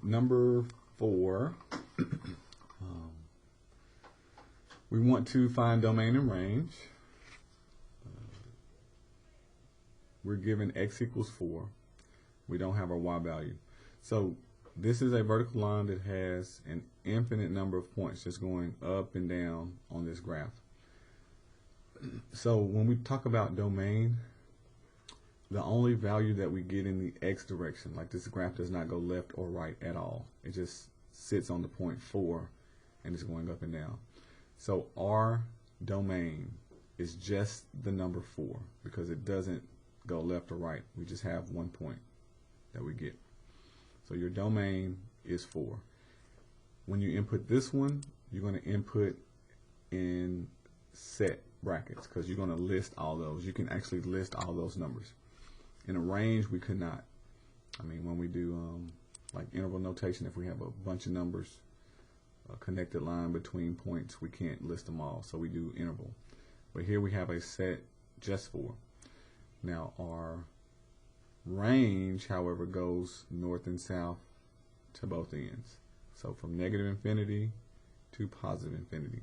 Number 4, we want to find domain and range. We're given x equals 4. We don't have our y value. So this is a vertical line that has an infinite number of points just going up and down on this graph. So when we talk about domain, the only value that we get in the x direction, like this graph does not go left or right at all. It just sits on the point 4 and it's going up and down. So our domain is just the number 4 because it doesn't go left or right. We just have one point that we get. So your domain is 4. When you input this one, you're going to input in set brackets because you're going to list all those. You can actually list all those numbers. In a range, we could not. I mean, when we do like interval notation, if we have a bunch of numbers, a connected line between points, we can't list them all, so we do interval. But here we have a set just 4. Now our range, however, goes north and south to both ends. So from negative infinity to positive infinity.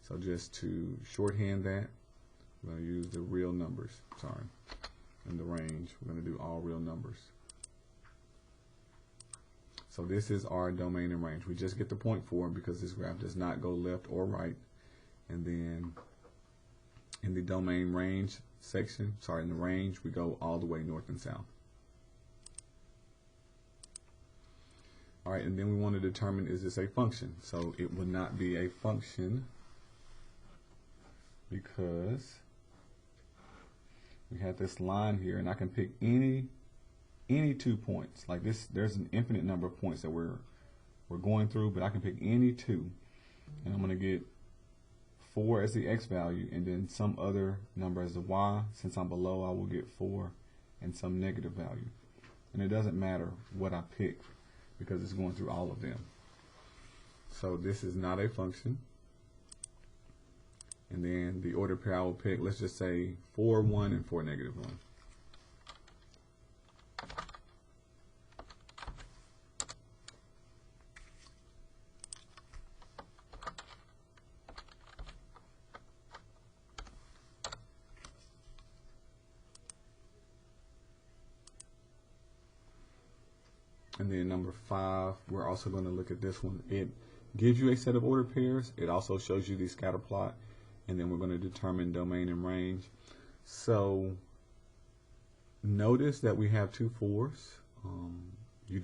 So just to shorthand that, we're going to use the real numbers. Sorry. In the range, we're going to do all real numbers. So this is our domain and range. We just get the point 4 because this graph does not go left or right. And then in the domain range section, in the range, we go all the way north and south. All right, and then we want to determine, is this a function? So it would not be a function because we have this line here, and I can pick any 2 points. Like this, there's an infinite number of points that we're going through, but I can pick any 2, and I'm going to get 4 as the x value, and then some other number as the y. Since I'm below, I will get 4 and some negative value. And it doesn't matter what I pick because it's going through all of them. So this is not a function. And then the order pair I will pick, let's just say 4, 1, and 4, negative 1. And then number 5, we're also going to look at this one. It gives you a set of ordered pairs. It also shows you the scatter plot. And then we're going to determine domain and range. So notice that we have 2 4s. You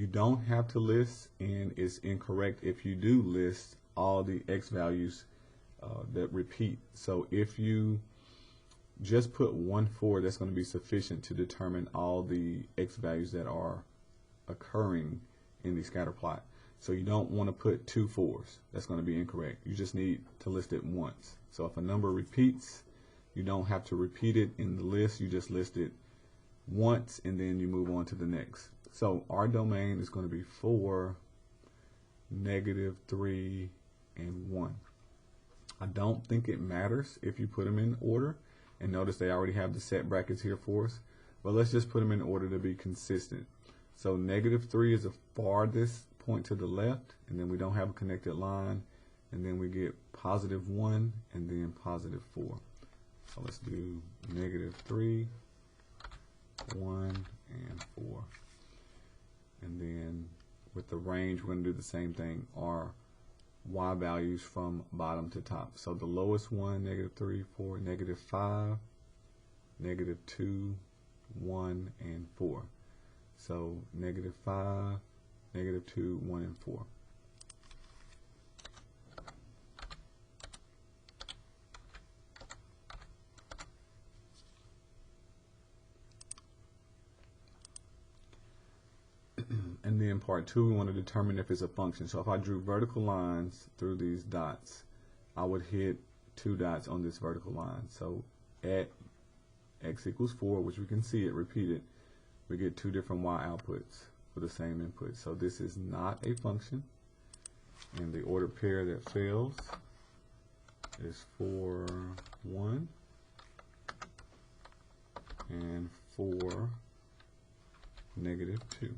don't have to list, and it's incorrect if you do list all the x values that repeat. So if you just put 1 4, that's going to be sufficient to determine all the x values that are occurring in the scatter plot. So you don't want to put 2 4s. That's going to be incorrect. You just need to list it once. So if a number repeats, you don't have to repeat it in the list. You just list it once, and then you move on to the next. So our domain is going to be 4, negative 3, and 1. I don't think it matters if you put them in order. And notice they already have the set brackets here for us. But let's just put them in order to be consistent. So negative 3 is the farthest point to the left, and then we don't have a connected line, and then we get positive 1 and then positive 4. So let's do negative 3, 1, and 4. And then with the range, we're going to do the same thing. Our y values from bottom to top. So the lowest one, negative 3, 4, negative 5, negative 2, 1, and 4. So negative 5, negative 2, 1, and 4. And then part 2, we want to determine if it's a function. So if I drew vertical lines through these dots, I would hit 2 dots on this vertical line. So at x equals 4, which we can see it repeated, we get 2 different y outputs for the same input. So this is not a function. And the ordered pair that fails is 4, 1, and 4, negative 2.